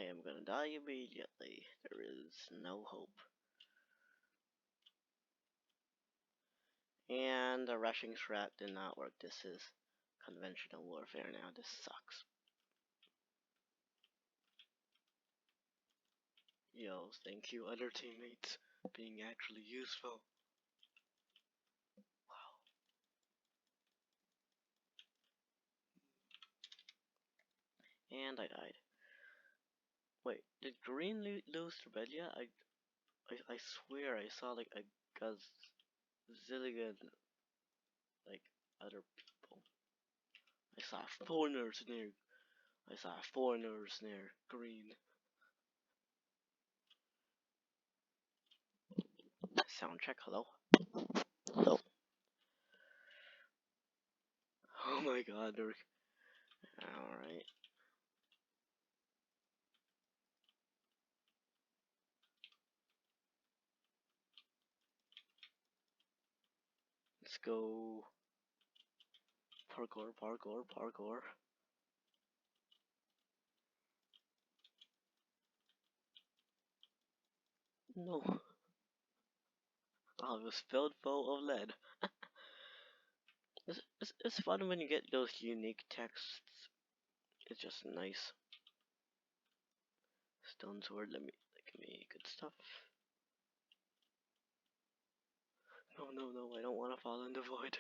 I am gonna die immediately. There is no hope. And the rushing strat did not work. This is conventional warfare now. This sucks. Yo, thank you, other teammates, being actually useful. Wow. And I died. Wait, did green lose to red yet? I swear I saw like a gazillion like other people. I saw foreigners near. I saw foreigners near green. Sound check. Hello. Hello. Oh my God, Dirk. All right. Let's go. Parkour, parkour, parkour. No. Oh, it was filled full of lead. It's fun when you get those unique texts. It's just nice. Stone sword, let me good stuff. No, no, no, I don't want to fall in the void.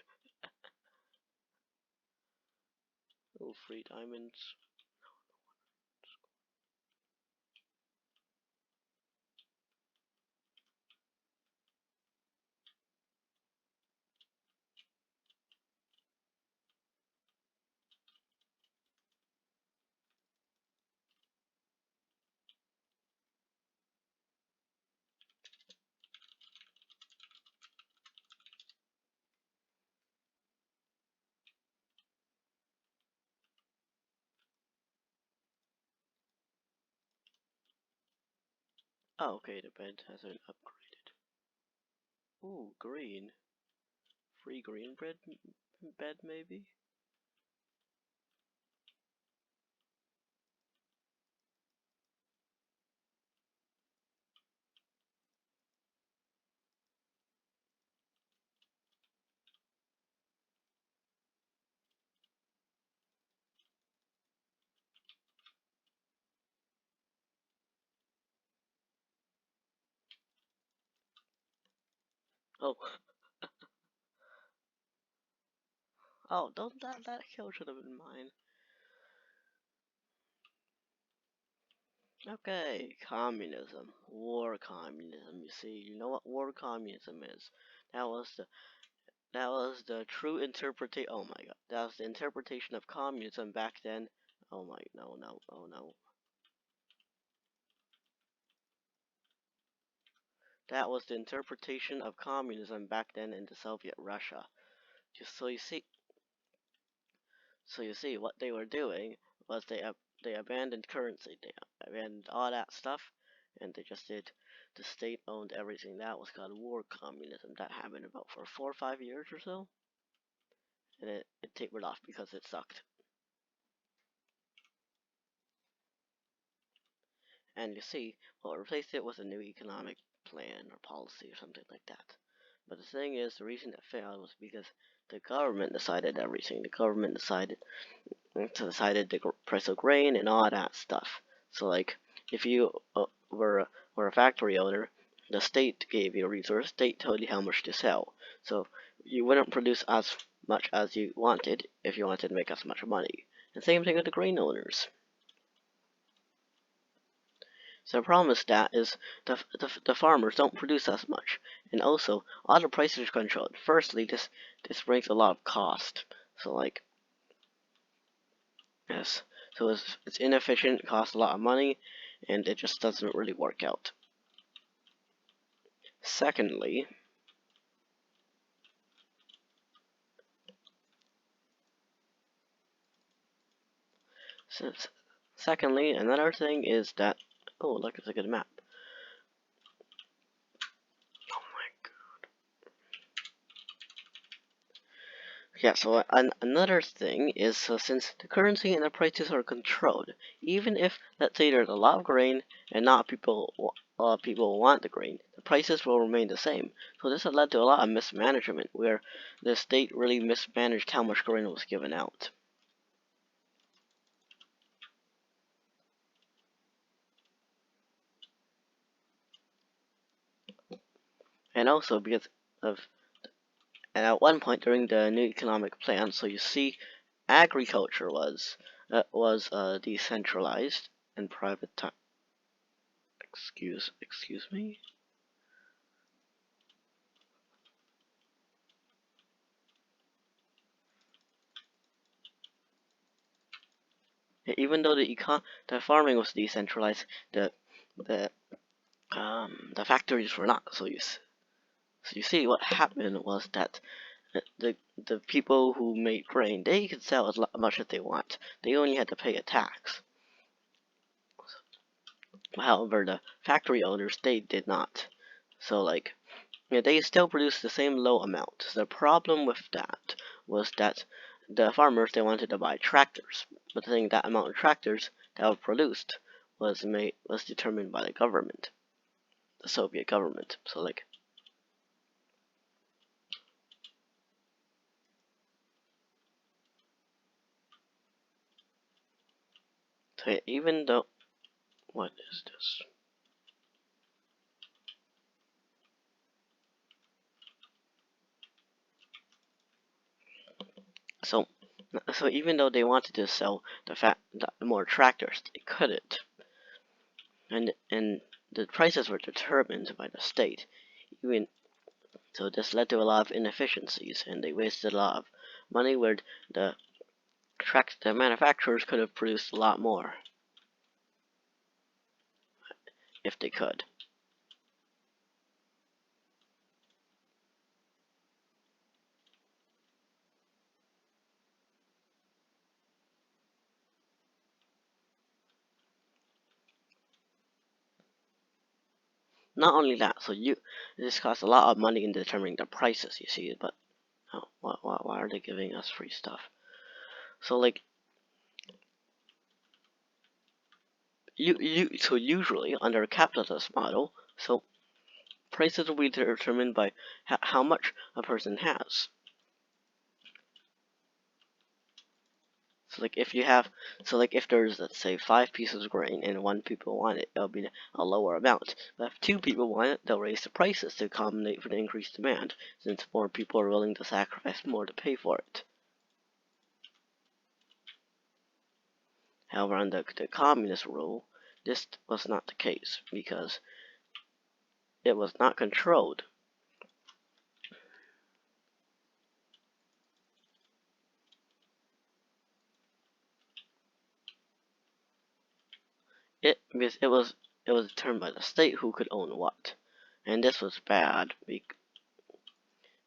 Oh, free diamonds. Oh, okay, the bed has been upgraded. Ooh, green. Free green bed, maybe? Oh, oh, don't that kill should have been mine. Okay, communism, war communism. You see, you know what war communism is? That was the that was the true interpretation. Oh my God, that was the interpretation of communism back then. Oh my, no, no, oh no. That was the interpretation of communism back then in the Soviet Russia. Just so you see, what they were doing was they abandoned currency, they abandoned all that stuff, and they just did. The state owned everything. That was called war communism. That happened about for 4 or 5 years or so, and it tapered off because it sucked. And you see, what replaced it was a new economic plan or policy or something like that. But the thing is, the reason it failed was because the government decided everything. The government decided the price of grain and all that stuff. So like, if you were a factory owner, the state gave you a resource. State told you how much to sell. So you wouldn't produce as much as you wanted if you wanted to make as much money. And same thing with the grain owners. So the problem with that is the farmers don't produce as much, and also all the prices are controlled. Firstly, this brings a lot of cost. So like, yes, so it's inefficient, costs a lot of money, and it just doesn't really work out. Secondly, since secondly, another thing is that oh look, it's a good map. Oh my god. Yeah, so another thing is since the currency and the prices are controlled, even if let's say there's a lot of grain and not people want the grain, the prices will remain the same. So this has led to a lot of mismanagement where the state really mismanaged how much grain was given out. And also because of and at one point during the new economic plan, so you see agriculture was decentralized and private excuse me. Even though the farming was decentralized, the the the factories were not. So you see what happened was that the people who made grain, they could sell as much as they want. They only had to pay a tax. However, the factory owners, they did not. So like, yeah, they still produced the same low amount. The problem with that was that the farmers, they wanted to buy tractors, but the thing, that amount of tractors that were produced was determined by the government, the Soviet government. So even though what is this? So so even though they wanted to sell the more tractors, they couldn't, and the prices were determined by the state. Even so, this led to a lot of inefficiencies, and they wasted a lot of money where the the manufacturers could have produced a lot more if they could. Not only that, so this costs a lot of money in determining the prices. You see, but oh, why are they giving us free stuff? So like so usually under a capitalist model, so prices will be determined by how much a person has. So like if you have, so like if there's let's say 5 pieces of grain and one people want it, it'll be a lower amount. But if two people want it, they'll raise the prices to accommodate for the increased demand, since more people are willing to sacrifice more to pay for it. However, under the communist rule, this was not the case because it was not controlled. It was determined by the state who could own what, and this was bad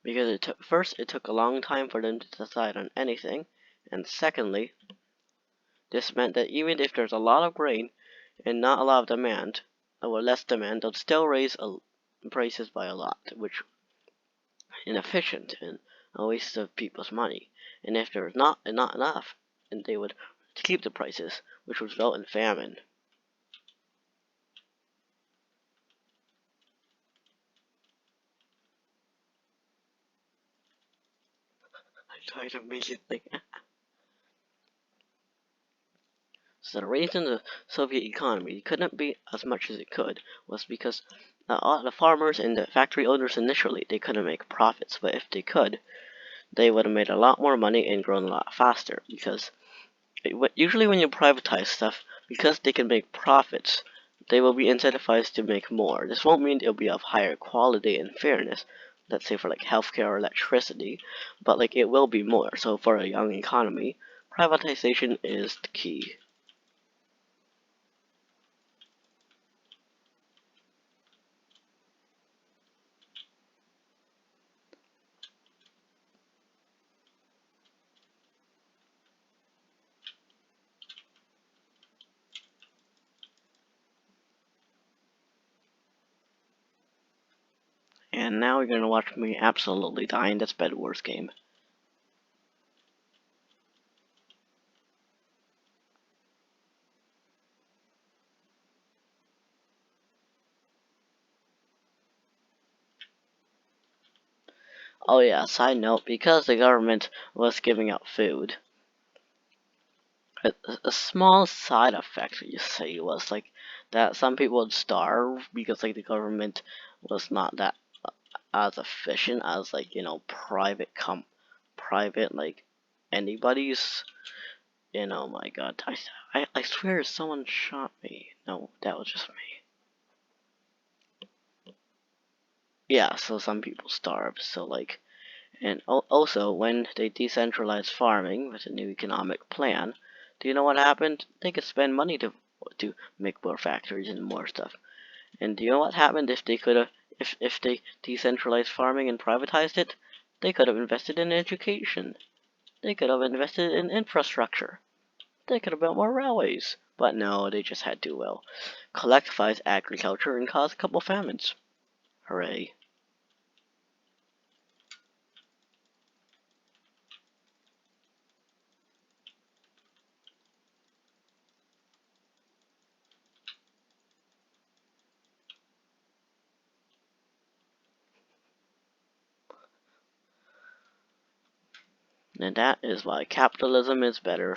because first it took a long time for them to decide on anything, and secondly, this meant that even if there's a lot of grain and not a lot of demand, or less demand, they'll still raise prices by a lot, which is inefficient and a waste of people's money. And if there's not enough, and they would keep the prices, which would result in famine. I died immediately. So the reason the Soviet economy couldn't be as much as it could was because all the farmers and the factory owners initially, they couldn't make profits, but if they could, they would have made a lot more money and grown a lot faster. Because usually when you privatize stuff, because they can make profits, they will be incentivized to make more. This won't mean it'll be of higher quality and fairness, let's say for like healthcare or electricity, but like it will be more. So for a young economy, privatization is the key. And now you're gonna watch me absolutely die in this Bed Wars game. Oh yeah, side note, because the government was giving out food, a small side effect you say was like that some people would starve because like the government was not that as efficient as like private like anybody's. My God, I swear someone shot me. No, that was just me. Yeah, so some people starved. So like, and also when they decentralized farming with a new economic plan, do you know what happened? They could spend money to make more factories and more stuff. And do you know what happened if they could have if they decentralized farming and privatized it? They could have invested in education. They could have invested in infrastructure. They could have built more railways. But no, they just had to, well, collectivize agriculture and cause a couple famines. Hooray. And that is why capitalism is better.